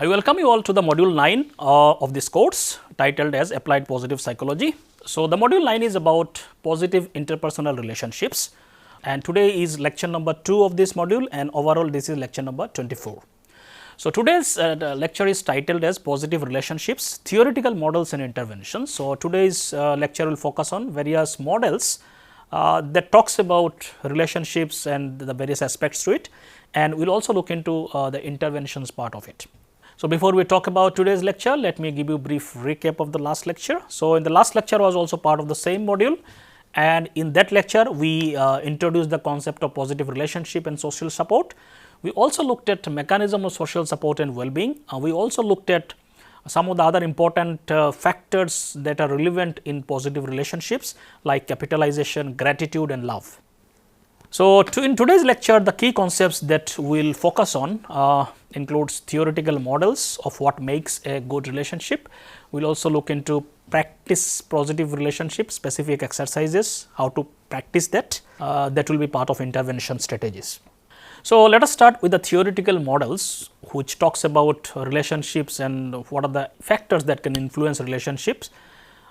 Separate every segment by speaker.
Speaker 1: I welcome you all to the module 9 of this course titled as Applied Positive Psychology. So, the module 9 is about positive interpersonal relationships, and today is lecture number 2 of this module, and overall this is lecture number 24. So, today's lecture is titled as Positive Relationships, Theoretical Models and Interventions. So, today's lecture will focus on various models that talks about relationships and the various aspects to it, and we will also look into the interventions part of it. So, before we talk about today's lecture, let me give you a brief recap of the last lecture. So, in the last lecture was also part of the same module, and in that lecture we introduced the concept of positive relationship and social support. We also looked at mechanism of social support and well-being. We also looked at some of the other important factors that are relevant in positive relationships like capitalization, gratitude and love. So, in today's lecture, the key concepts that we will focus on includes theoretical models of what makes a good relationship. We will also look into practice positive relationship, specific exercises, how to practice that, that will be part of intervention strategies. So, let us start with the theoretical models which talks about relationships and what are the factors that can influence relationships,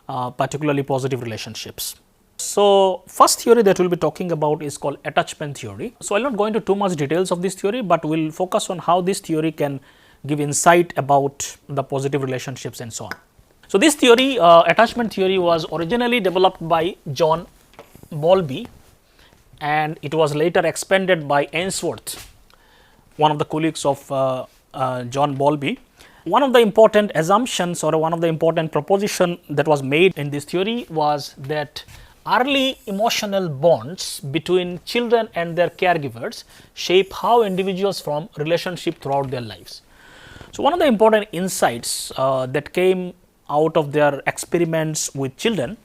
Speaker 1: particularly positive relationships. So, first theory that we will be talking about is called attachment theory. So, I will not go into too much details of this theory, but we will focus on how this theory can give insight about the positive relationships and so on. So, this theory attachment theory was originally developed by John Bowlby, and it was later expanded by Ainsworth, one of the colleagues of John Bowlby. One of the important assumptions or one of the important proposition that was made in this theory was that early emotional bonds between children and their caregivers shape how individuals form relationship throughout their lives. So, one of the important insights that came out of their experiments with children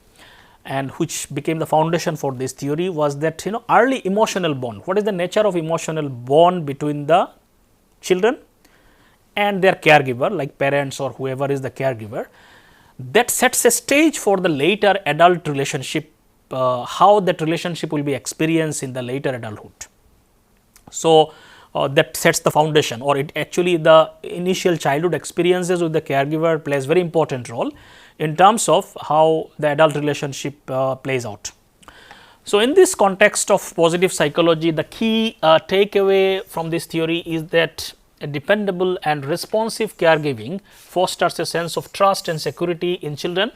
Speaker 1: and which became the foundation for this theory was that early emotional bond. What is the nature of emotional bond between the children and their caregiver, like parents or whoever is the caregiver, that sets a stage for the later adult relationship, how that relationship will be experienced in the later adulthood. So, that sets the foundation, or it actually the initial childhood experiences with the caregiver plays very important role in terms of how the adult relationship plays out. So, in this context of positive psychology, the key takeaway from this theory is that a dependable and responsive caregiving fosters a sense of trust and security in children,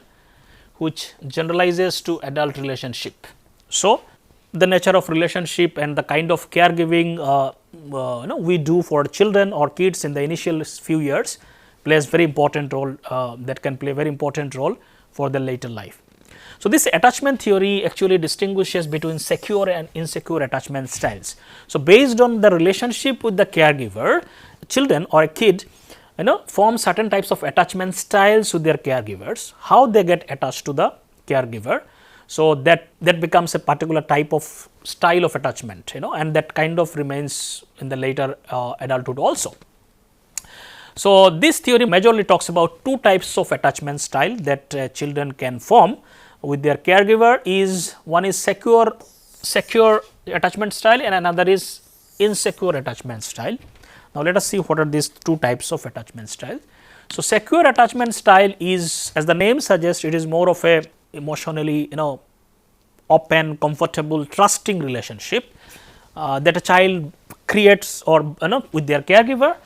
Speaker 1: which generalizes to adult relationship. So, the nature of relationship and the kind of caregiving we do for children or kids in the initial few years plays very important role, that can play very important role for the later life. So, this attachment theory actually distinguishes between secure and insecure attachment styles. So, based on the relationship with the caregiver, children or a kid form certain types of attachment styles with their caregivers, how they get attached to the caregiver. So, that becomes a particular type of style of attachment, and that kind of remains in the later adulthood also. So, this theory majorly talks about two types of attachment style that children can form with their caregiver. Is one is secure attachment style and another is insecure attachment style. Now, let us see what are these two types of attachment style. So, secure attachment style is, as the name suggests, it is more of a emotionally open, comfortable, trusting relationship that a child creates or with their caregiver.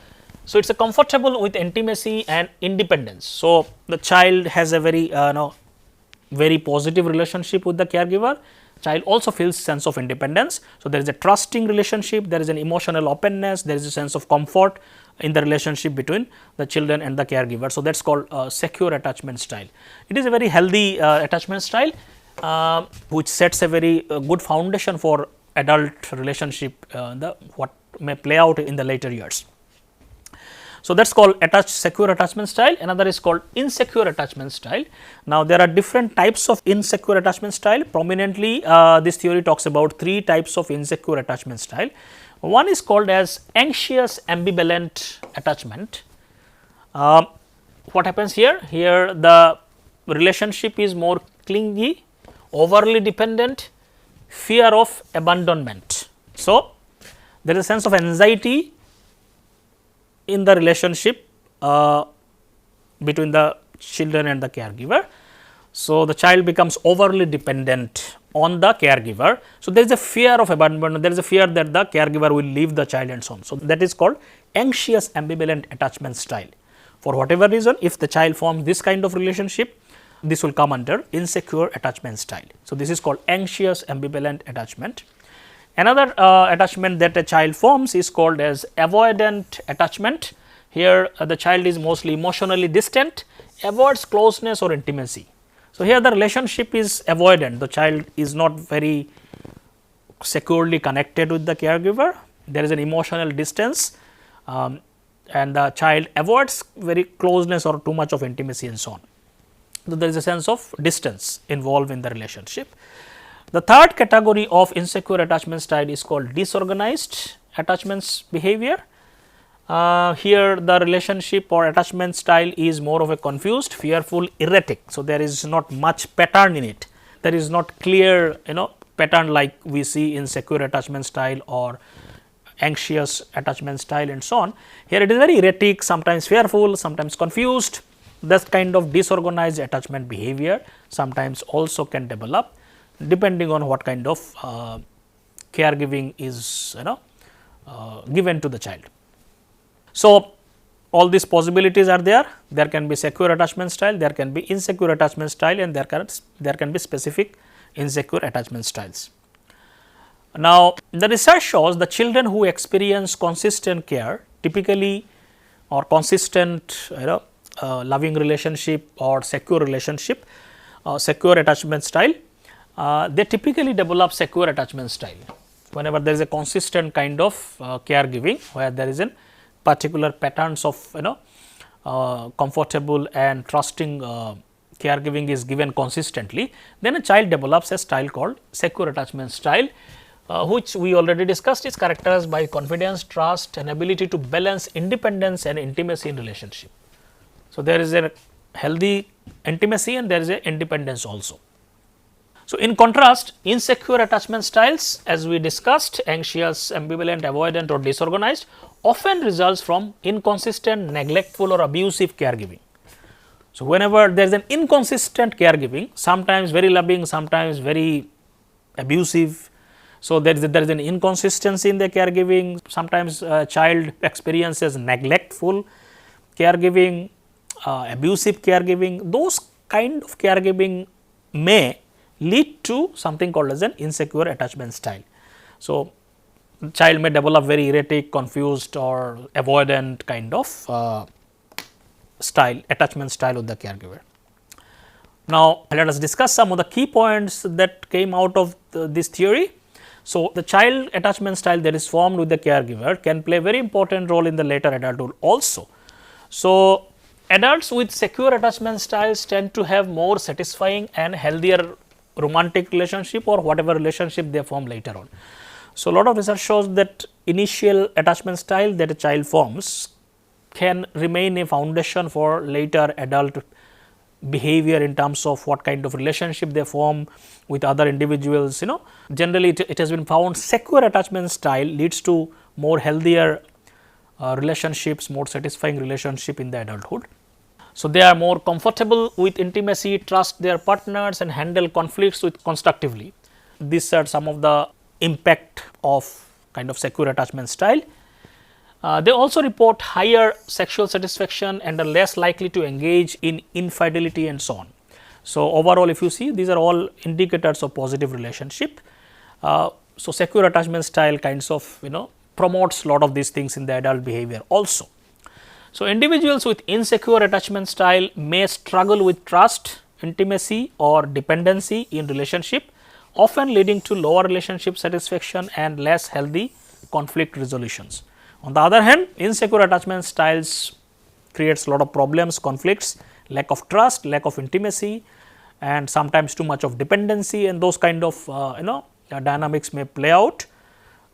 Speaker 1: So, it is a comfortable with intimacy and independence. So, the child has a very very positive relationship with the caregiver. Child also feels sense of independence. So, there is a trusting relationship, there is an emotional openness, there is a sense of comfort in the relationship between the children and the caregiver. So, that is called secure attachment style. It is a very healthy attachment style which sets a very good foundation for adult relationship, what may play out in the later years. So, that is called secure attachment style. Another is called insecure attachment style. Now, there are different types of insecure attachment style. Prominently, this theory talks about three types of insecure attachment style. One is called as anxious ambivalent attachment. What happens here? Here the relationship is more clingy, overly dependent, fear of abandonment. So, there is a sense of anxiety in the relationship between the children and the caregiver. So, the child becomes overly dependent on the caregiver. So, there is a fear of abandonment, there is a fear that the caregiver will leave the child and so on. So, that is called anxious ambivalent attachment style. For whatever reason, if the child forms this kind of relationship, this will come under insecure attachment style. So, this is called anxious ambivalent attachment. Another attachment that a child forms is called as avoidant attachment. Here the child is mostly emotionally distant, avoids closeness or intimacy. So, here the relationship is avoidant, the child is not very securely connected with the caregiver, there is an emotional distance and the child avoids very closeness or too much of intimacy and so on. So, there is a sense of distance involved in the relationship. The third category of insecure attachment style is called disorganized attachments behavior. Here the relationship or attachment style is more of a confused, fearful, erratic. So, there is not much pattern in it, there is not clear pattern like we see in secure attachment style or anxious attachment style and so on. Here it is very erratic, sometimes fearful, sometimes confused. This kind of disorganized attachment behavior sometimes also can develop depending on what kind of caregiving is given to the child. So, all these possibilities are there. There can be secure attachment style, there can be insecure attachment style and there can be specific insecure attachment styles. Now, the research shows the children who experience consistent care typically or consistent loving relationship or secure relationship, secure attachment style, they typically develop secure attachment style. Whenever there is a consistent kind of caregiving where there is a particular patterns of comfortable and trusting caregiving is given consistently, then a child develops a style called secure attachment style, which we already discussed is characterized by confidence, trust and ability to balance independence and intimacy in relationship. So, there is a healthy intimacy and there is a independence also. So, in contrast, insecure attachment styles as we discussed, anxious, ambivalent, avoidant or disorganized often results from inconsistent, neglectful or abusive caregiving. So, whenever there is an inconsistent caregiving, sometimes very loving, sometimes very abusive. So, there is an inconsistency in the caregiving, sometimes a child experiences neglectful caregiving, abusive caregiving, those kind of caregiving may lead to something called as an insecure attachment style. So, the child may develop very erratic, confused or avoidant kind of style, attachment style with the caregiver. Now, let us discuss some of the key points that came out of this theory. So, the child attachment style that is formed with the caregiver can play a very important role in the later adulthood also. So, adults with secure attachment styles tend to have more satisfying and healthier romantic relationship or whatever relationship they form later on. So, a lot of research shows that initial attachment style that a child forms can remain a foundation for later adult behavior in terms of what kind of relationship they form with other individuals. Generally it has been found secure attachment style leads to more healthier relationships, more satisfying relationship in the adulthood. So, they are more comfortable with intimacy, trust their partners and handle conflicts with constructively. These are some of the impact of kind of secure attachment style. They also report higher sexual satisfaction and are less likely to engage in infidelity and so on. So, overall if you see, these are all indicators of positive relationship. So, secure attachment style kinds of promotes lot of these things in the adult behavior also. So, individuals with insecure attachment style may struggle with trust, intimacy or dependency in relationship, often leading to lower relationship satisfaction and less healthy conflict resolutions. On the other hand, insecure attachment styles creates a lot of problems, conflicts, lack of trust, lack of intimacy and sometimes too much of dependency, and those kind of dynamics may play out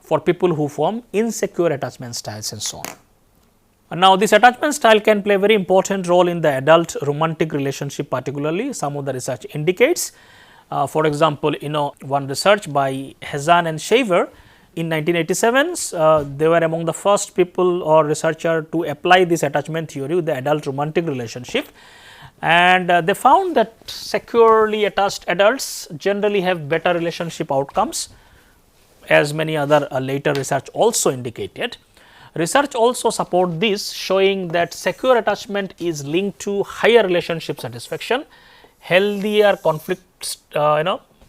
Speaker 1: for people who form insecure attachment styles and so on. And now, this attachment style can play a very important role in the adult romantic relationship, particularly some of the research indicates. For example, one research by Hussain and Shaver In 1987, they were among the first people or researcher to apply this attachment theory with the adult romantic relationship, and they found that securely attached adults generally have better relationship outcomes, as many other later research also indicated. Research also support this, showing that secure attachment is linked to higher relationship satisfaction, healthier conflicts,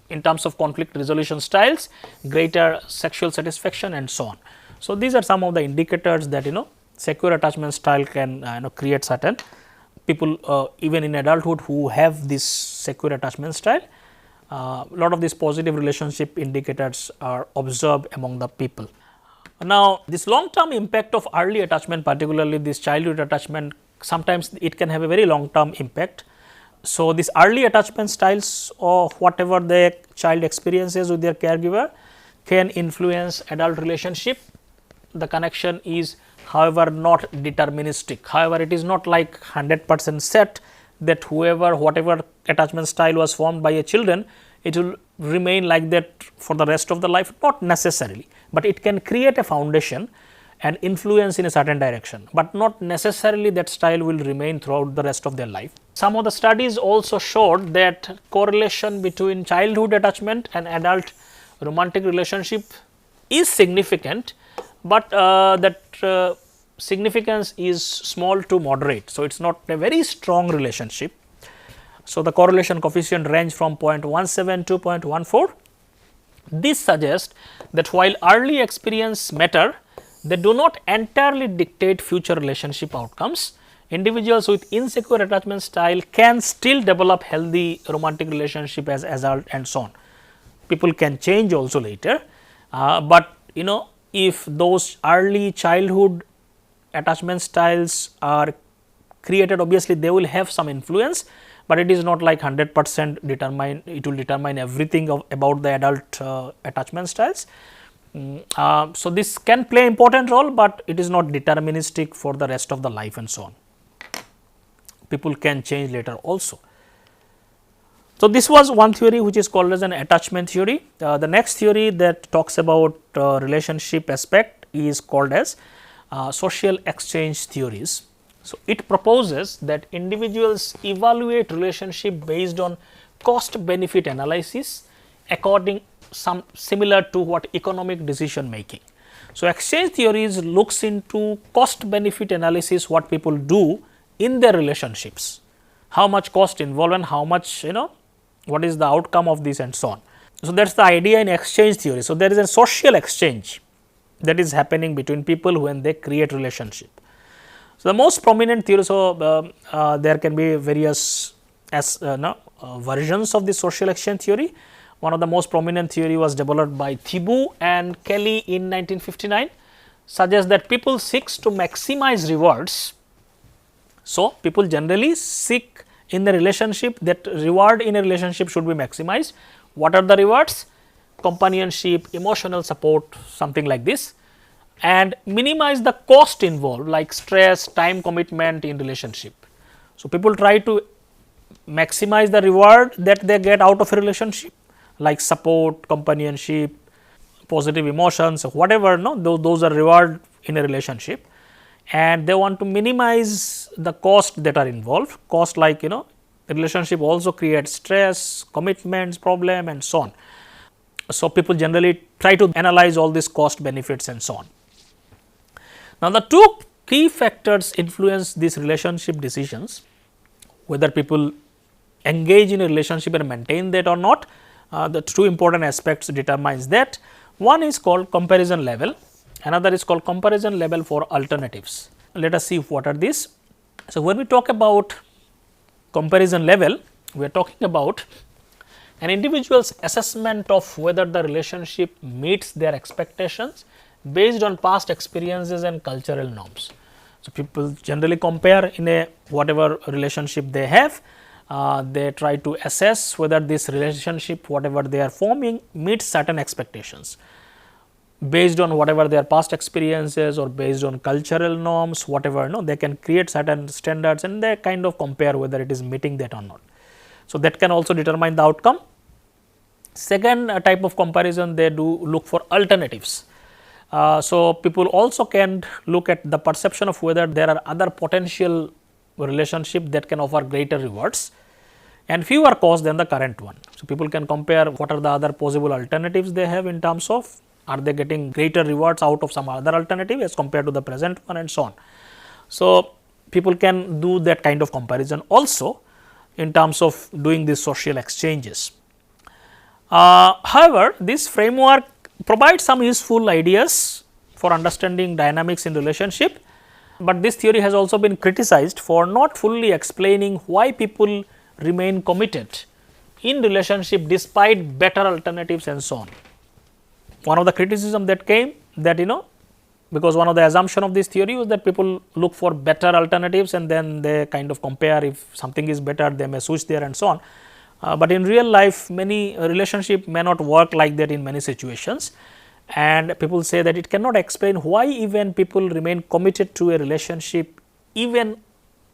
Speaker 1: in terms of conflict resolution styles, greater sexual satisfaction and so on. So, these are some of the indicators that secure attachment style can create certain people even in adulthood who have this secure attachment style. Lot of these positive relationship indicators are observed among the people. Now, this long term impact of early attachment, particularly this childhood attachment, sometimes it can have a very long term impact. So, this early attachment styles or whatever the child experiences with their caregiver can influence adult relationship. The connection is, however, not deterministic. However, it is not like 100% set that whatever attachment style was formed by a children, it will remain like that for the rest of the life, not necessarily, but it can create a foundation and influence in a certain direction, but not necessarily that style will remain throughout the rest of their life. Some of the studies also showed that correlation between childhood attachment and adult romantic relationship is significant, but that significance is small to moderate. So, it is not a very strong relationship. So, the correlation coefficient range from 0.17 to 0.14. This suggests that while early experience matter, they do not entirely dictate future relationship outcomes. Individuals with insecure attachment style can still develop healthy romantic relationship as adult and so on. People can change also later, but if those early childhood attachment styles are created, obviously they will have some influence, but it is not like 100% determine, it will determine everything about the adult attachment styles. So, this can play important role, but it is not deterministic for the rest of the life and so on. People can change later also. So, this was one theory which is called as an attachment theory. The next theory that talks about relationship aspect is called as social exchange theories. So, it proposes that individuals evaluate relationship based on cost benefit analysis according some similar to what economic decision making. So, exchange theories looks into cost benefit analysis, what people do in their relationships, how much cost involved and how much what is the outcome of this and so on. So, that is the idea in exchange theory. So, there is a social exchange that is happening between people when they create relationship. So, the most prominent theory, so there can be various versions of the social exchange theory. One of the most prominent theory was developed by Thibault and Kelly in 1959, suggests that people seeks to maximize rewards. So, people generally seek in the relationship that reward in a relationship should be maximized. What are the rewards? Companionship, emotional support, something like this, and minimize the cost involved like stress, time commitment in relationship. So, people try to maximize the reward that they get out of a relationship like support, companionship, positive emotions, whatever those are reward in a relationship, and they want to minimize the cost that are involved. Cost like relationship also creates stress, commitments, problem and so on. So, people generally try to analyze all these cost benefits and so on. Now, the two key factors influence these relationship decisions, whether people engage in a relationship and maintain that or not. The two important aspects determines that. One is called comparison level, another is called comparison level for alternatives. Let us see what are these. So, when we talk about comparison level, we are talking about an individual's assessment of whether the relationship meets their expectations based on past experiences and cultural norms. So, people generally compare in a whatever relationship they have, they try to assess whether this relationship whatever they are forming meets certain expectations based on whatever their past experiences or based on cultural norms, whatever they can create certain standards and they kind of compare whether it is meeting that or not. So, that can also determine the outcome. Second type of comparison, they do look for alternatives. So, people also can look at the perception of whether there are other potential relationship that can offer greater rewards and fewer costs than the current one. So, people can compare what are the other possible alternatives they have in terms of are they getting greater rewards out of some other alternative as compared to the present one and so on. So, people can do that kind of comparison also in terms of doing these social exchanges. However, this framework provides some useful ideas for understanding dynamics in relationship, but this theory has also been criticized for not fully explaining why people remain committed in relationship despite better alternatives and so on. One of the criticism that came that because one of the assumption of this theory was that people look for better alternatives and then they kind of compare if something is better they may switch there and so on. But in real life many relationship may not work like that in many situations, and people say that it cannot explain why even people remain committed to a relationship even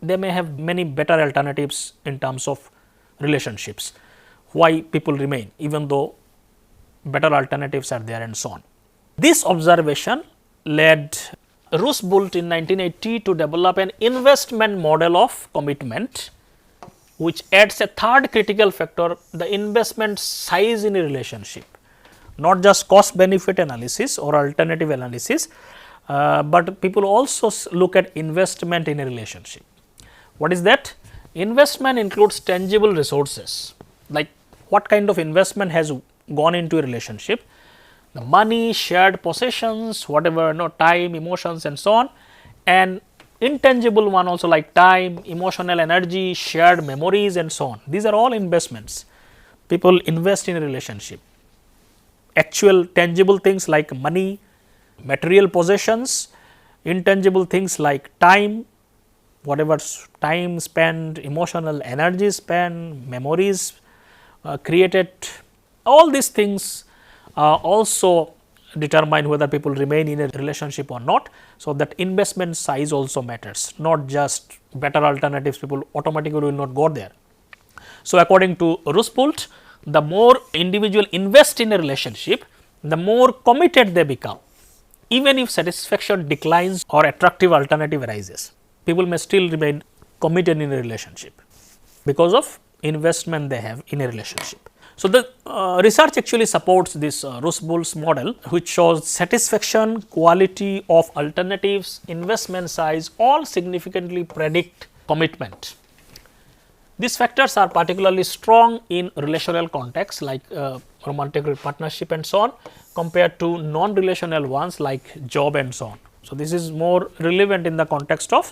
Speaker 1: they may have many better alternatives in terms of relationships, why people remain even though better alternatives are there and so on. This observation led Rusbult in 1980 to develop an investment model of commitment, which adds a third critical factor, the investment size in a relationship, not just cost benefit analysis or alternative analysis, but people also look at investment in a relationship. What is that? Investment includes tangible resources, like what kind of investment has gone into a relationship, the money, shared possessions, whatever, time, emotions and so on, and intangible one also like time, emotional energy, shared memories and so on. These are all investments. People invest in a relationship. Actual tangible things like money, material possessions, intangible things like time, whatever time spent, emotional energy spent, memories created, all these things also determine whether people remain in a relationship or not. So, that investment size also matters, not just better alternatives, people automatically will not go there. So, according to Rusbult, the more individual invest in a relationship, the more committed they become, even if satisfaction declines or attractive alternative arises. People may still remain committed in a relationship because of investment they have in a relationship. So, the research actually supports this Rusbult's model, which shows satisfaction, quality of alternatives, investment size all significantly predict commitment. These factors are particularly strong in relational contexts like romantic partnership and so on, compared to non-relational ones like job and so on. So, this is more relevant in the context of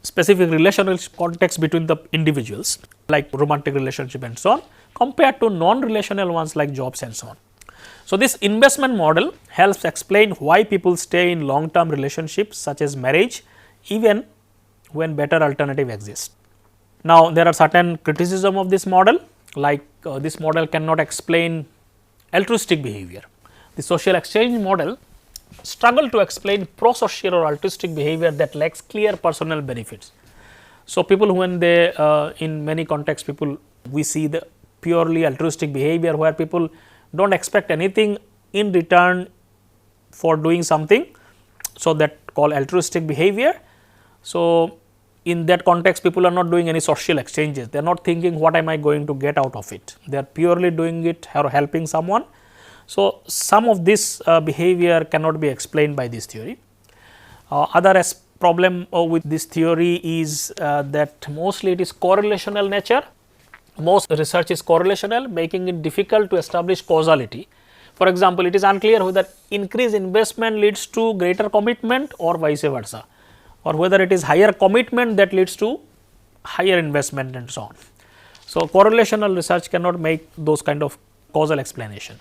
Speaker 1: specific relational context between the individuals like romantic relationship and so on, compared to non-relational ones like jobs and so on. So, this investment model helps explain why people stay in long-term relationships such as marriage even when better alternative exists. Now, there are certain criticism of this model, like this model cannot explain altruistic behavior. The social exchange model struggle to explain pro-social or altruistic behavior that lacks clear personal benefits. So, people when they in many contexts people we see the purely altruistic behavior where people do not expect anything in return for doing something. So, that called altruistic behavior. So, in that context people are not doing any social exchanges, they are not thinking what am I going to get out of it, they are purely doing it or helping someone. So, some of this behavior cannot be explained by this theory. Other problem with this theory is that mostly it is correlational nature. Most research is correlational, making it difficult to establish causality. For example, it is unclear whether increased investment leads to greater commitment or vice versa, or whether it is higher commitment that leads to higher investment and so on. So, correlational research cannot make those kind of causal explanation.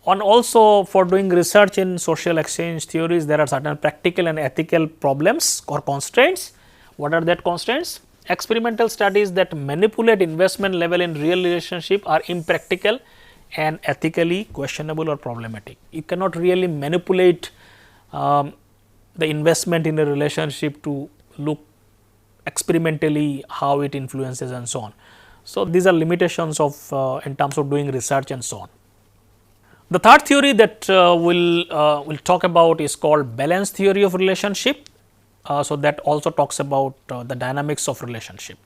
Speaker 1: And also for doing research in social exchange theories, there are certain practical and ethical problems or constraints. What are that constraints? Experimental studies that manipulate investment level in real relationship are impractical and ethically questionable or problematic. You cannot really manipulate the investment in a relationship to look experimentally how it influences and so on. So, these are limitations of in terms of doing research and so on. The third theory that we'll talk about is called balance theory of relationship. So, that also talks about the dynamics of relationship.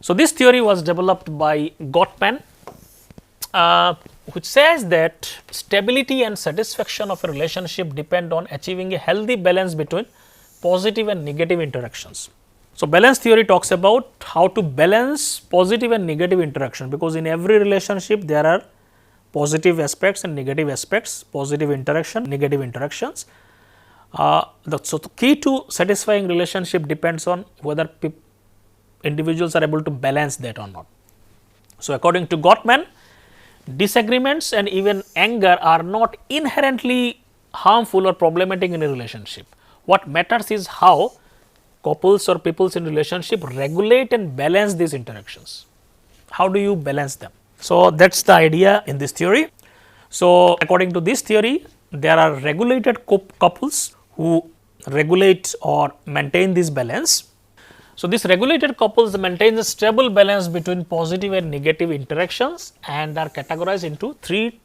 Speaker 1: So, this theory was developed by Gottman, which says that stability and satisfaction of a relationship depend on achieving a healthy balance between positive and negative interactions. So, balance theory talks about how to balance positive and negative interaction, because in every relationship there are positive aspects and negative aspects, positive interaction, negative interactions. So, the key to satisfying relationship depends on whether individuals are able to balance that or not. So, according to Gottman, disagreements and even anger are not inherently harmful or problematic in a relationship. What matters is how couples or peoples in relationship regulate and balance these interactions. How do you balance them? So, that is the idea in this theory. So, according to this theory, there are regulated couples who regulate or maintain this balance. So, this regulated couples maintain a stable balance between positive and negative interactions and are categorized into three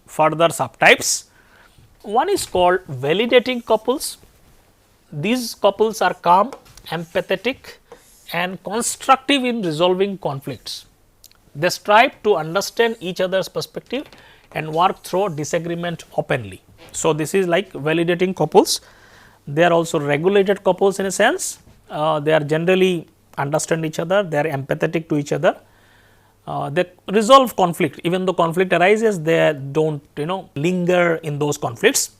Speaker 1: further subtypes. One is called validating couples. These couples are calm, empathetic and constructive in resolving conflicts. They strive to understand each other's perspective and work through disagreement openly. So, this is like validating couples. They are also regulated couples in a sense. They are generally understand each other, they are empathetic to each other. They resolve conflict, even though conflict arises, they do not linger in those conflicts.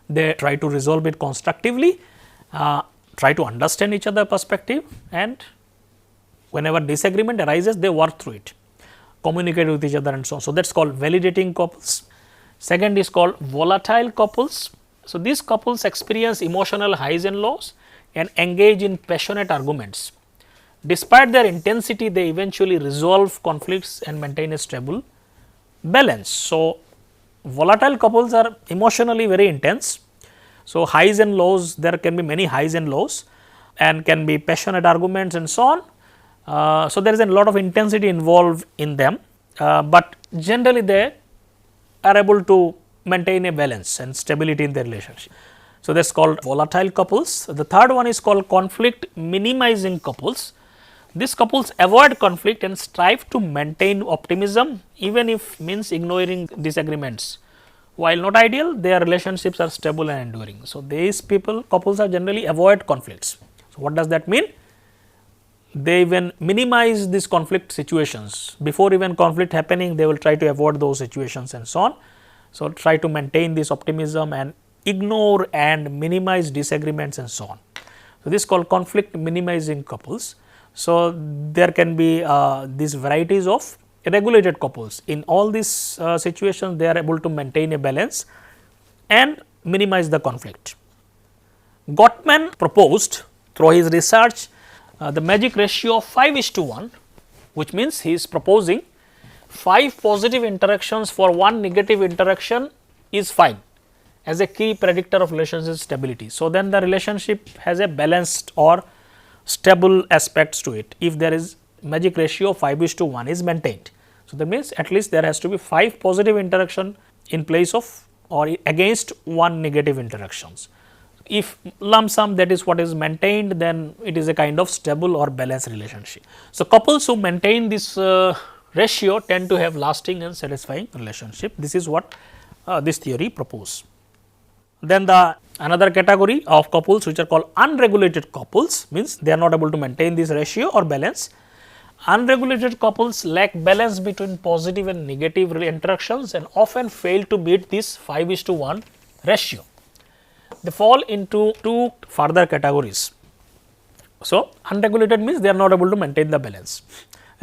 Speaker 1: They try to resolve it constructively, try to understand each other perspective, and whenever disagreement arises, they work through it, communicate with each other and so on. So, that is called validating couples. Second is called volatile couples. So, these couples experience emotional highs and lows and engage in passionate arguments. Despite their intensity, they eventually resolve conflicts and maintain a stable balance. So, volatile couples are emotionally very intense. So, highs and lows, there can be many highs and lows and can be passionate arguments and so on. So, there is a lot of intensity involved in them, but generally they are able to maintain a balance and stability in their relationship. So, that is called volatile couples. The third one is called conflict minimizing couples. These couples avoid conflict and strive to maintain optimism, even if means ignoring disagreements. While not ideal, their relationships are stable and enduring. So, these couples are generally avoid conflicts. So, what does that mean? They even minimize these conflict situations. Before even conflict happening, they will try to avoid those situations and so on. So, try to maintain this optimism and ignore and minimize disagreements and so on. So, this is called conflict minimizing couples. So, there can be these varieties of regulated couples. In all these situations, they are able to maintain a balance and minimize the conflict. Gottman proposed through his research the magic ratio of 5:1, which means he is proposing 5 positive interactions for 1 negative interaction is fine as a key predictor of relationship stability. So, then the relationship has a balanced or stable aspects to it if there is magic ratio of 5:1 is maintained. So, that means at least there has to be 5 positive interaction in place of or against 1 negative interactions. If lump sum that is what is maintained, then it is a kind of stable or balanced relationship. So, couples who maintain this ratio tend to have lasting and satisfying relationship. This is what this theory proposes. Then the another category of couples which are called unregulated couples, means they are not able to maintain this ratio or balance. Unregulated couples lack balance between positive and negative interactions and often fail to meet this 5:1 ratio. They fall into 2 further categories. So, unregulated means they are not able to maintain the balance.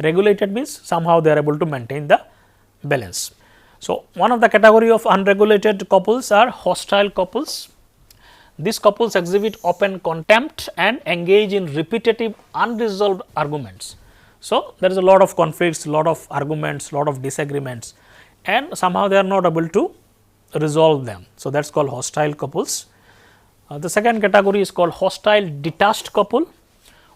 Speaker 1: Regulated means somehow they are able to maintain the balance. So, one of the category of unregulated couples are hostile couples. These couples exhibit open contempt and engage in repetitive unresolved arguments. So, there is a lot of conflicts, lot of arguments, lot of disagreements, and somehow they are not able to resolve them. So, that is called hostile couples. The second category is called hostile detached couple.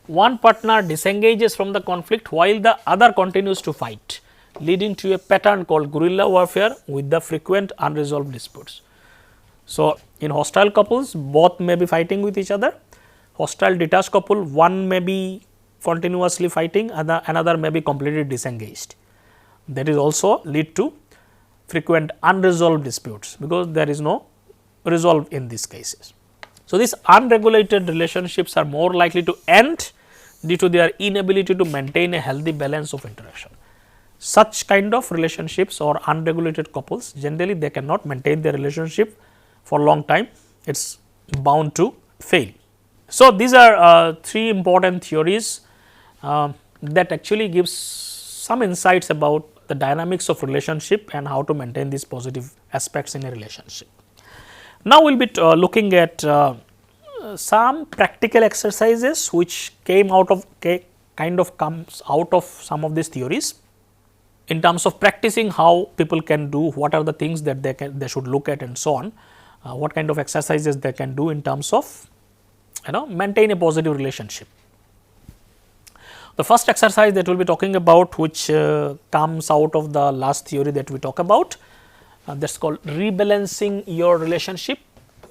Speaker 1: One partner disengages from the conflict while the other continues to fight. leading to a pattern called guerrilla warfare with the frequent unresolved disputes. So, in hostile couples, both may be fighting with each other. Hostile detached couple, one may be continuously fighting, another may be completely disengaged. That is also lead to frequent unresolved disputes, because there is no resolve in these cases. So, these unregulated relationships are more likely to end due to their inability to maintain a healthy balance of interaction. Such kind of relationships or unregulated couples, generally they cannot maintain their relationship for long time, it is bound to fail. So, these are three important theories that actually gives some insights about the dynamics of relationship and how to maintain these positive aspects in a relationship. Now, we will be looking at some practical exercises which came out of comes out of some of these theories, in terms of practicing how people can do, what are the things that they should look at and so on, what kind of exercises they can do in terms of maintain a positive relationship. The first exercise that we will be talking about, which comes out of the last theory that we talk about, that is called rebalancing your relationship.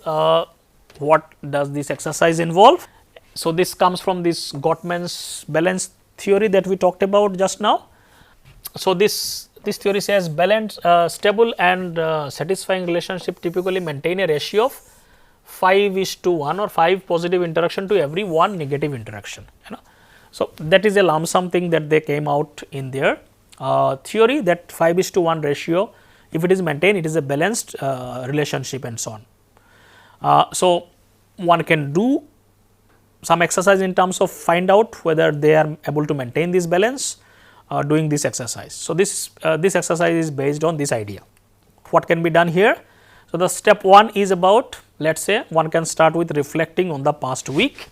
Speaker 1: What does this exercise involve? So, this comes from this Gottman's balance theory that we talked about just now. So, this theory says balanced, stable and satisfying relationship typically maintain a ratio of 5:1 or 5 positive interaction to every 1 negative interaction. So, that is a lump sum thing that they came out in their theory, that 5:1 ratio, if it is maintained, it is a balanced relationship and so on. So, one can do some exercise in terms of find out whether they are able to maintain this balance doing this exercise. So, this exercise is based on this idea. What can be done here? So, the step 1 is about, let us say one can start with reflecting on the past week.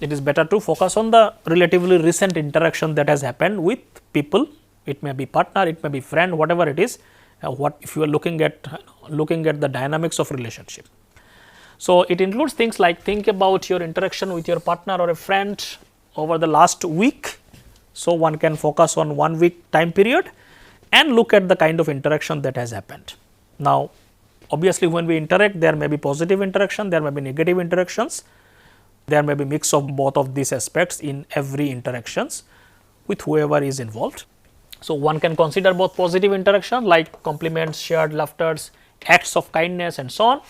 Speaker 1: It is better to focus on the relatively recent interaction that has happened with people. It may be partner, it may be friend, whatever it is, what if you are looking at the dynamics of relationship. So, it includes things like think about your interaction with your partner or a friend over the last week. So, one can focus on 1 week time period and look at the kind of interaction that has happened. Now, obviously, when we interact, there may be positive interaction, there may be negative interactions, there may be mix of both of these aspects in every interactions with whoever is involved. So, one can consider both positive interaction like compliments, shared laughters, acts of kindness and so on.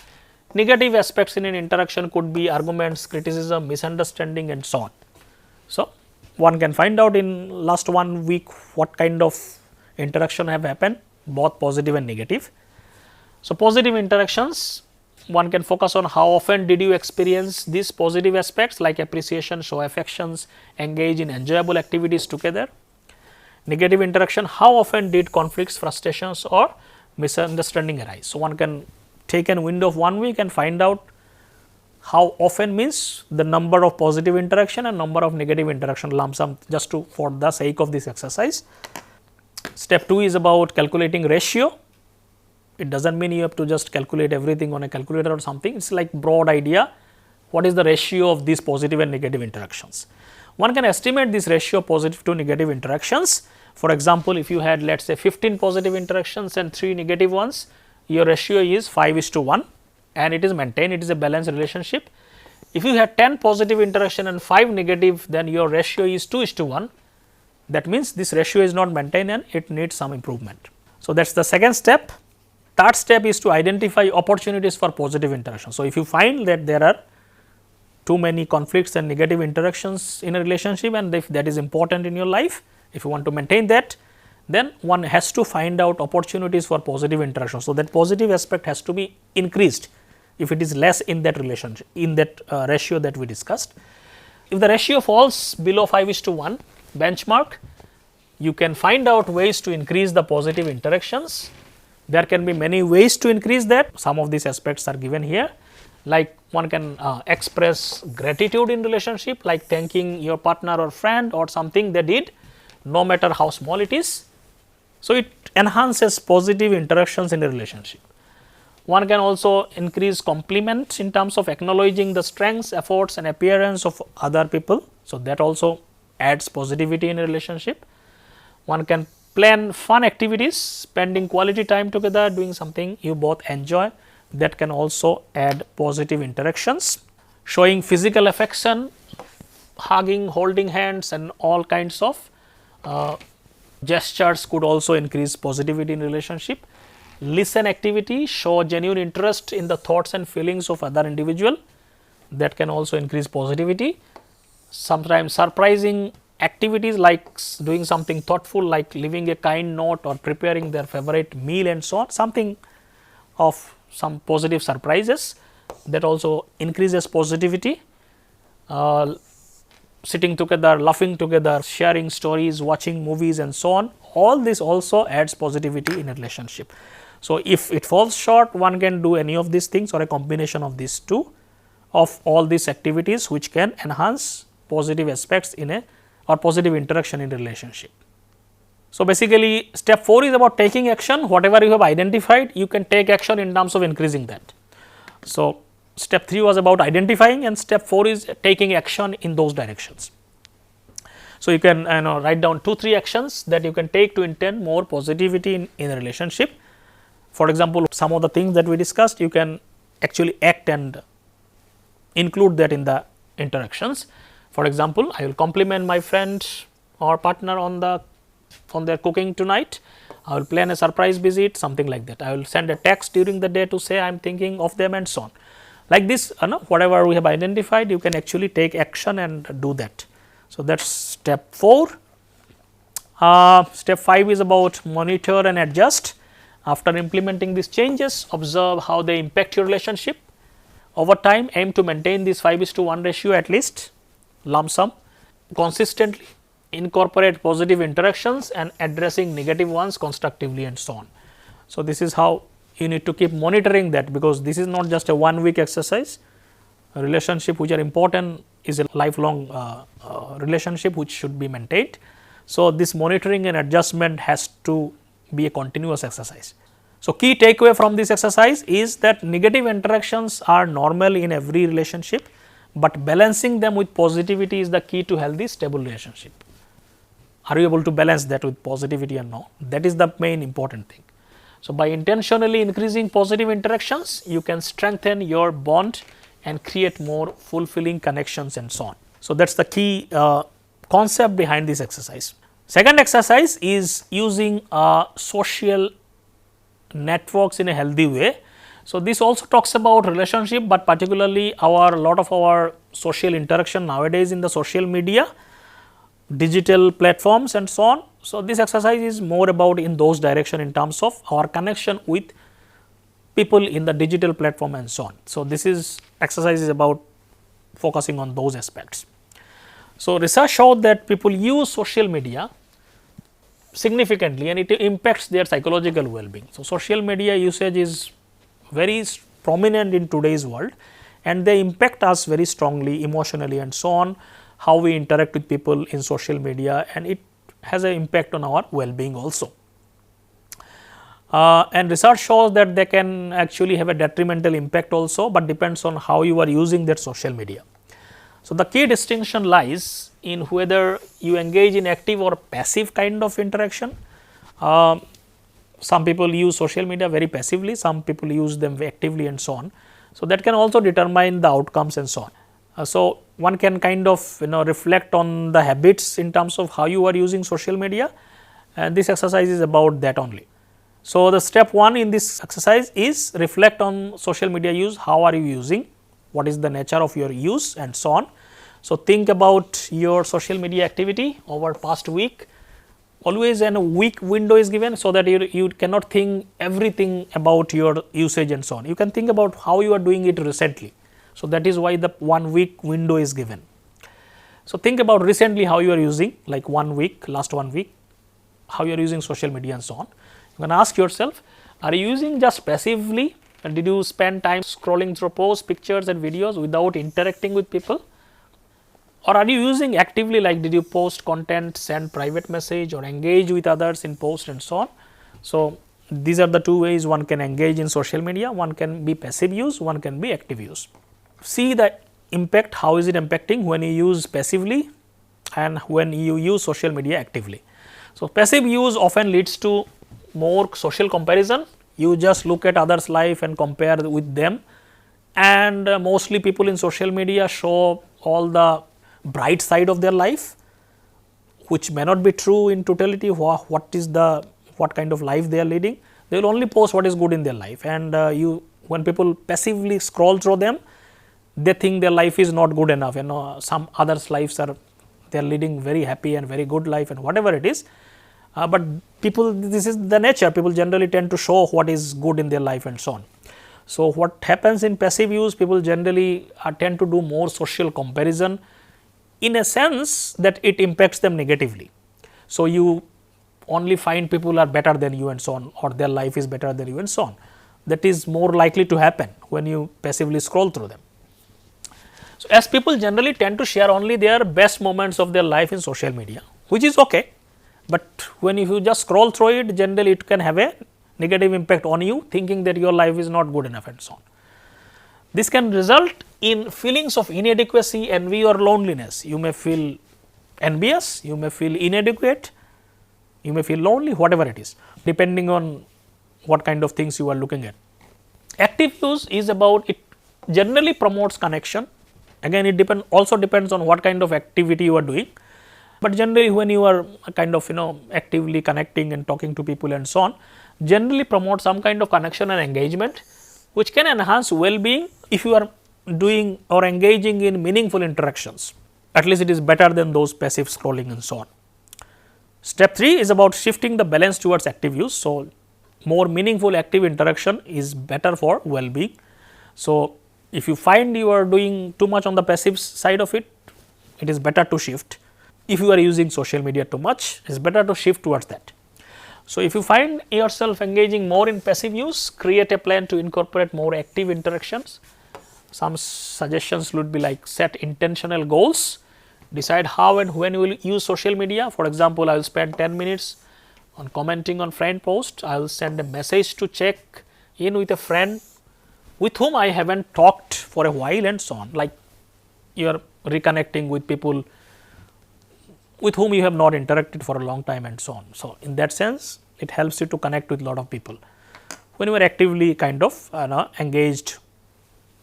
Speaker 1: Negative aspects in an interaction could be arguments, criticism, misunderstanding and so on. So, one can find out in last 1 week what kind of interaction have happened, both positive and negative. So, positive interactions, one can focus on how often did you experience these positive aspects like appreciation, show affections, engage in enjoyable activities together. Negative interaction, how often did conflicts, frustrations or misunderstanding arise. So, one can take a window of 1 week and find out how often means the number of positive interaction and number of negative interaction lump sum, just to for the sake of this exercise. Step 2 is about calculating ratio. It does not mean you have to just calculate everything on a calculator or something, it is like broad idea, what is the ratio of these positive and negative interactions. One can estimate this ratio of positive to negative interactions. For example, if you had let us say 15 positive interactions and 3 negative ones, your ratio is 5:1 and it is maintained, it is a balanced relationship. If you had 10 positive interaction and 5 negative, then your ratio is 2:1. That means, this ratio is not maintained and it needs some improvement. So, that is the second step. Third step is to identify opportunities for positive interaction. So, if you find that there are too many conflicts and negative interactions in a relationship and if that is important in your life, if you want to maintain that, then one has to find out opportunities for positive interaction. So, that positive aspect has to be increased if it is less in that relationship, in that ratio that we discussed. If the ratio falls below 5:1 benchmark, you can find out ways to increase the positive interactions. There can be many ways to increase that. Some of these aspects are given here, like one can express gratitude in relationship, like thanking your partner or friend or something they did, no matter how small it is. So, it enhances positive interactions in a relationship. One can also increase compliment in terms of acknowledging the strengths, efforts and appearance of other people. So, that also adds positivity in a relationship. One can plan fun activities, spending quality time together, doing something you both enjoy, that can also add positive interactions. Showing physical affection, hugging, holding hands and all kinds of gestures could also increase positivity in relationship. Listen activity, show genuine interest in the thoughts and feelings of other individual, that can also increase positivity. Sometimes surprising activities like doing something thoughtful like leaving a kind note or preparing their favorite meal and so on, something of some positive surprises, that also increases positivity. Sitting together, laughing together, sharing stories, watching movies and so on, all this also adds positivity in a relationship. So, if it falls short, one can do any of these things or a combination of these two, of all these activities which can enhance positive aspects in a or positive interaction in relationship. So, basically step 4 is about taking action, whatever you have identified you can take action in terms of increasing that. So, step 3 was about identifying and step 4 is taking action in those directions. So, you can write down 2-3 actions that you can take to intend more positivity in a relationship. For example, some of the things that we discussed you can actually act and include that in the interactions. For example, I will compliment my friend or partner on their cooking tonight. I will plan a surprise visit, something like that. I will send a text during the day to say I am thinking of them and so on. Like this, whatever we have identified, you can actually take action and do that. So, that is step 4. Step 5 is about monitor and adjust. After implementing these changes, observe how they impact your relationship. Over time, aim to maintain this 5:1 ratio at least, lump sum, consistently incorporate positive interactions and addressing negative ones constructively and so on. So, this is how you need to keep monitoring that, because this is not just a 1 week exercise. A relationship which are important is a lifelong relationship which should be maintained. So, this monitoring and adjustment has to be a continuous exercise. So, key takeaway from this exercise is that negative interactions are normal in every relationship, but balancing them with positivity is the key to healthy stable relationship. Are you able to balance that with positivity or no? That is the main important thing. So, by intentionally increasing positive interactions, you can strengthen your bond and create more fulfilling connections and so on. So, that is the key concept behind this exercise. Second exercise is using social networks in a healthy way. So, this also talks about relationship, but particularly lot of our social interaction nowadays in the social media, digital platforms and so on. So, this exercise is more about in those direction in terms of our connection with people in the digital platform and so on. So, this exercise is about focusing on those aspects. So, research showed that people use social media significantly and it impacts their psychological well-being. So, social media usage is very prominent in today's world and they impact us very strongly emotionally and so on, how we interact with people in social media, and it has an impact on our well-being also. And research shows that they can actually have a detrimental impact also, but depends on how you are using that social media. So, the key distinction lies in whether you engage in active or passive kind of interaction. Some people use social media very passively, some people use them actively and so on. So, that can also determine the outcomes and so on. So, one can kind of reflect on the habits in terms of how you are using social media, and this exercise is about that only. So, the step 1 in this exercise is reflect on social media use, how are you using, what is the nature of your use and so on. So, think about your social media activity over past week. Always a week window is given, so that you cannot think everything about your usage and so on. You can think about how you are doing it recently. So, that is why the 1 week window is given. So, think about recently how you are using, like 1 week, last 1 week, how you are using social media and so on. You can ask yourself, are you using just passively, and did you spend time scrolling through posts, pictures and videos without interacting with people? Or are you using actively, like did you post content, send private message or engage with others in post and so on. So, these are the 2 ways one can engage in social media, one can be passive use, one can be active use. See the impact, how is it impacting when you use passively and when you use social media actively. So, passive use often leads to more social comparison. You just look at others' life and compare with them, and mostly people in social media show all the bright side of their life, which may not be true in totality. What kind of life they are leading. They will only post what is good in their life, and when people passively scroll through them, they think their life is not good enough. Some others' lives are, they are leading very happy and very good life and whatever it is. But people, this is the nature, people generally tend to show what is good in their life and so on. So, what happens in passive use, people generally tend to do more social comparison, in a sense that it impacts them negatively. So, you only find people are better than you and so on, or their life is better than you and so on. That is more likely to happen when you passively scroll through them. So, as people generally tend to share only their best moments of their life in social media, which is okay, but when you just scroll through it, generally it can have a negative impact on you, thinking that your life is not good enough and so on. This can result in feelings of inadequacy, envy or loneliness. You may feel envious, you may feel inadequate, you may feel lonely, whatever it is, depending on what kind of things you are looking at. Active use is about, it generally promotes connection. Again, it also depends on what kind of activity you are doing, but generally when you are kind of actively connecting and talking to people and so on, generally promote some kind of connection and engagement, which can enhance well-being if you are doing or engaging in meaningful interactions. At least it is better than those passive scrolling and so on. Step 3 is about shifting the balance towards active use. So, more meaningful active interaction is better for well-being. So, if you find you are doing too much on the passive side of it, it is better to shift. If you are using social media too much, it is better to shift towards that. So, if you find yourself engaging more in passive use, create a plan to incorporate more active interactions. Some suggestions would be like set intentional goals, decide how and when you will use social media. For example, I will spend 10 minutes on commenting on friend post, I will send a message to check in with a friend with whom I haven't talked for a while and so on, like you are reconnecting with people with whom you have not interacted for a long time and so on. So, in that sense, it helps you to connect with a lot of people when you are actively kind of engaged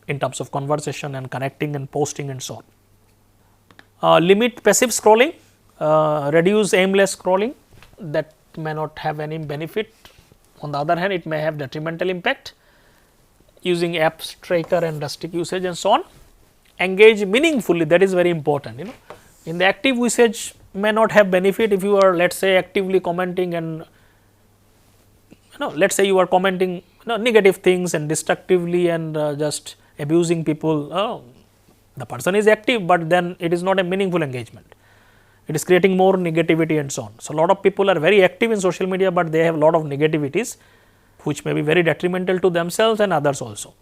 Speaker 1: in terms of conversation and connecting and posting and so on. Limit passive scrolling, reduce aimless scrolling, that may not have any benefit. On the other hand, it may have detrimental impact. Using apps tracker and restrict usage and so on. Engage meaningfully, that is very important. In the active usage may not have benefit if you are, let us say, actively commenting and let us say you are commenting negative things and destructively and just abusing people. The person is active, but then it is not a meaningful engagement. It is creating more negativity and so on. So, a lot of people are very active in social media, but they have a lot of negativities which may be very detrimental to themselves and others also.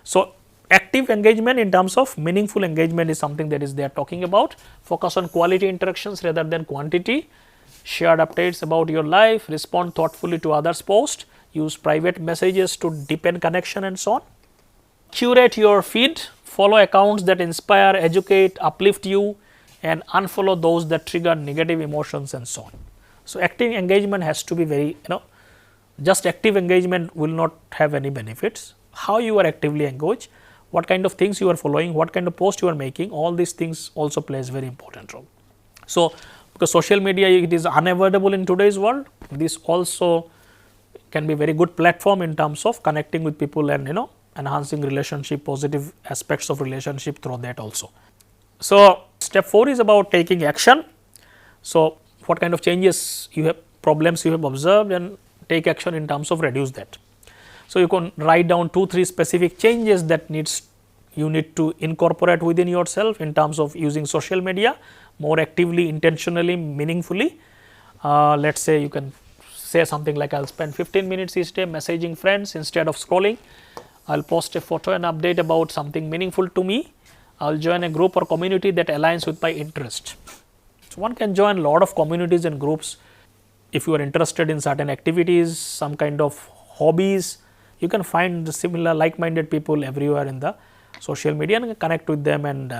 Speaker 1: So, active engagement in terms of meaningful engagement is something that is they are talking about. Focus on quality interactions rather than quantity. Shared updates about your life, respond thoughtfully to others' posts, use private messages to deepen connection and so on. Curate your feed, follow accounts that inspire, educate, uplift you and unfollow those that trigger negative emotions and so on. So, active engagement has to be very, just active engagement will not have any benefits. How you are actively engaged, what kind of things you are following, what kind of post you are making, all these things also plays very important role. So, because social media it is unavoidable in today's world, this also can be very good platform in terms of connecting with people and enhancing relationship, positive aspects of relationship through that also. So, step 4 is about taking action. So, what kind of changes you have, problems you have observed and take action in terms of reduce that. So, you can write down 2-3 specific changes that you need to incorporate within yourself in terms of using social media more actively, intentionally, meaningfully. Let us say you can say something like I will spend 15 minutes each day messaging friends instead of scrolling. I will post a photo and update about something meaningful to me. I will join a group or community that aligns with my interest. So, one can join a lot of communities and groups if you are interested in certain activities, some kind of hobbies. You can find the similar like-minded people everywhere in the social media and connect with them and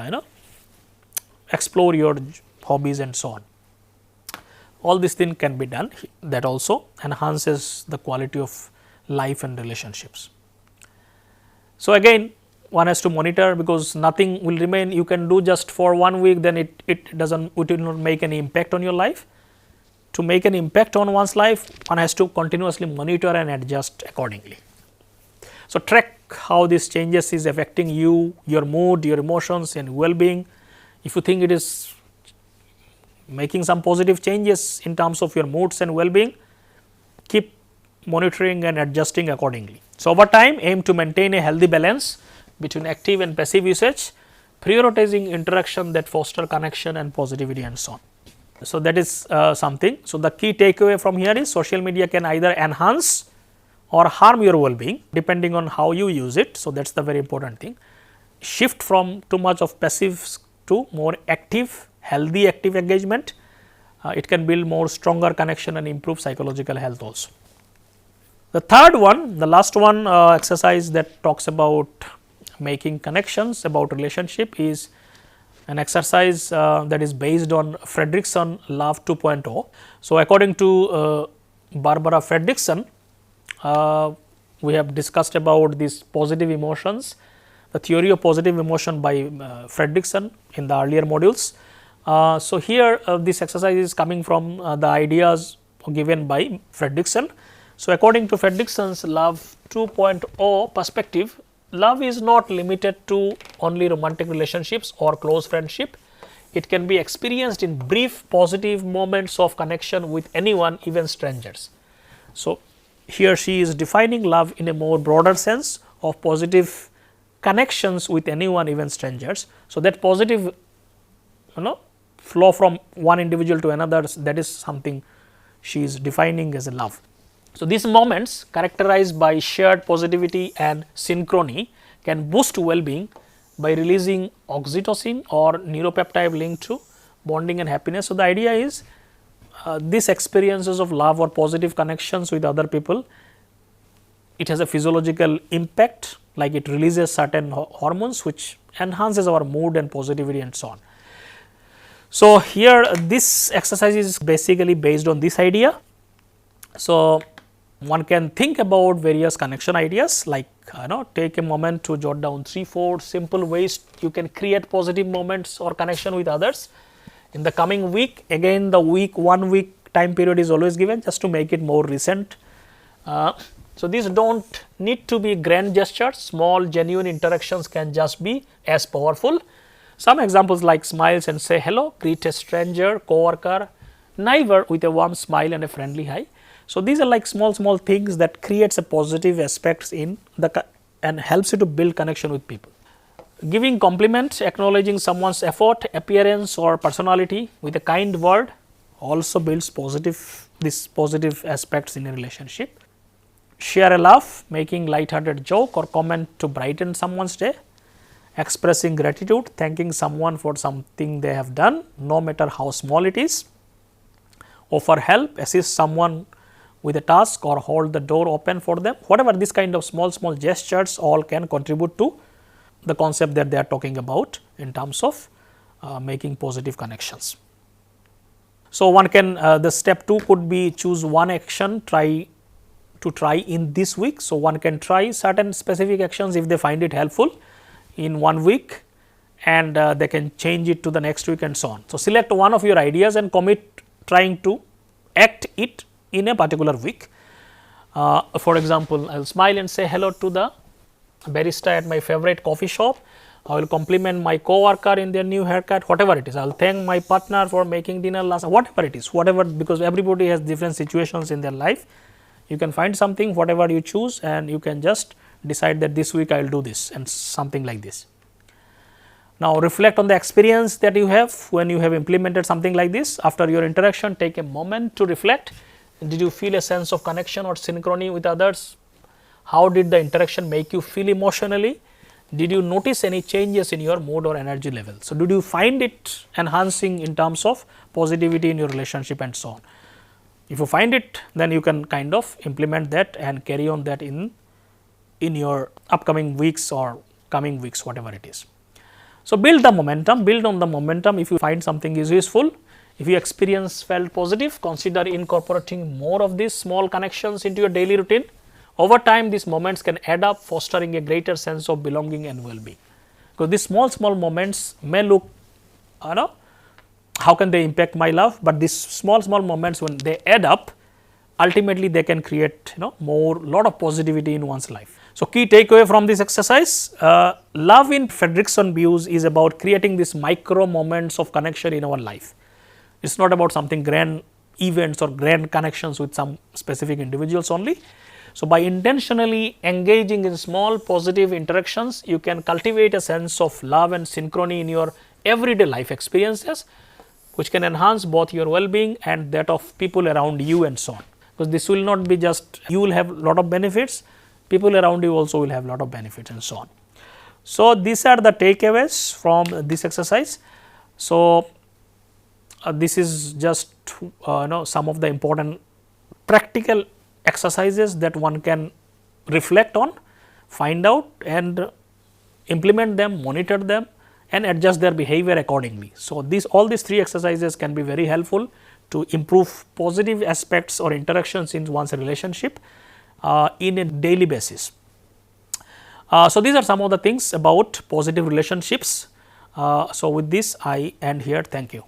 Speaker 1: explore your hobbies and so on. all these things can be done, that also enhances the quality of life and relationships. So, again one has to monitor, because nothing will remain, you can do just for 1 week, then it will not make any impact on your life. To make an impact on one's life, one has to continuously monitor and adjust accordingly. So, track how these changes is affecting you, your mood, your emotions and well-being. If you think it is making some positive changes in terms of your moods and well-being, keep monitoring and adjusting accordingly. So, over time aim to maintain a healthy balance between active and passive usage, prioritizing interaction that foster connection and positivity and so on. So, that is something. So, the key takeaway from here is social media can either enhance or harm your well-being depending on how you use it. So, that is the very important thing. Shift from too much of passive to more active, healthy active engagement. It can build more stronger connection and improve psychological health also. The third one, the last one exercise that talks about making connections, about relationship, is an exercise that is based on Fredrickson Love 2.0. So, according to Barbara Fredrickson, we have discussed about these positive emotions, the theory of positive emotion by Fredrickson in the earlier modules. So, here this exercise is coming from the ideas given by Fredrickson. So, according to Fredrickson's Love 2.0 perspective, love is not limited to only romantic relationships or close friendship. It can be experienced in brief positive moments of connection with anyone, even strangers. So, here she is defining love in a more broader sense of positive connections with anyone, even strangers. So, that positive flow from one individual to another, that is something she is defining as a love. So, these moments characterized by shared positivity and synchrony can boost well-being by releasing oxytocin or neuropeptide linked to bonding and happiness. So, the idea is these experiences of love or positive connections with other people, it has a physiological impact, like it releases certain hormones which enhances our mood and positivity and so on. So, here this exercise is basically based on this idea. So, one can think about various connection ideas, like take a moment to jot down 3-4 simple ways you can create positive moments or connection with others. In the coming week, again the 1 week time period is always given just to make it more recent. So, these do not need to be grand gestures, small genuine interactions can just be as powerful. Some examples like smiles and say hello, greet a stranger, co-worker, neighbor with a warm smile and a friendly hi. So, these are like small things that creates a positive aspects in the and helps you to build connection with people. Giving compliment, acknowledging someone's effort, appearance or personality with a kind word also builds positive aspects in a relationship. Share a laugh, making light-hearted joke or comment to brighten someone's day. Expressing gratitude, thanking someone for something they have done, no matter how small it is. Offer help, assist someone with a task or hold the door open for them. Whatever this kind of small gestures all can contribute to the concept that they are talking about in terms of making positive connections. So, one can the step 2 could be choose one action try in this week. So, one can try certain specific actions if they find it helpful in 1 week, and they can change it to the next week and so on. So, select one of your ideas and commit trying to act it in a particular week. For example, I will smile and say hello to the barista at my favorite coffee shop. I will compliment my co-worker in their new haircut, whatever it is. I will thank my partner for making dinner last, whatever it is, because everybody has different situations in their life. You can find something, whatever you choose, and you can just decide that this week I will do this and something like this. Now, reflect on the experience that you have when you have implemented something like this. After your interaction, take a moment to reflect. Did you feel a sense of connection or synchrony with others? How did the interaction make you feel emotionally? Did you notice any changes in your mood or energy level? So, did you find it enhancing in terms of positivity in your relationship and so on? If you find it, then you can kind of implement that and carry on that in your upcoming weeks or coming weeks, whatever it is. So, build on the momentum. If you find something is useful, If you experience felt positive, consider incorporating more of these small connections into your daily routine. Over time, these moments can add up, fostering a greater sense of belonging and well-being. Because these small moments may look, how can they impact my love? But these small moments, when they add up, ultimately they can create lot of positivity in one's life. So, key takeaway from this exercise, love in Fredrickson views is about creating these micro moments of connection in our life. It is not about something grand events or grand connections with some specific individuals only. So, by intentionally engaging in small positive interactions, you can cultivate a sense of love and synchrony in your everyday life experiences, which can enhance both your well-being and that of people around you and so on. Because this will not be just you will have lot of benefits, people around you also will have lot of benefits and so on. So, these are the takeaways from this exercise. So, this is just some of the important practical exercises that one can reflect on, find out and implement them, monitor them and adjust their behavior accordingly. So, all these 3 exercises can be very helpful to improve positive aspects or interactions in one's relationship in a daily basis. So, these are some of the things about positive relationships. So, with this I end here. Thank you.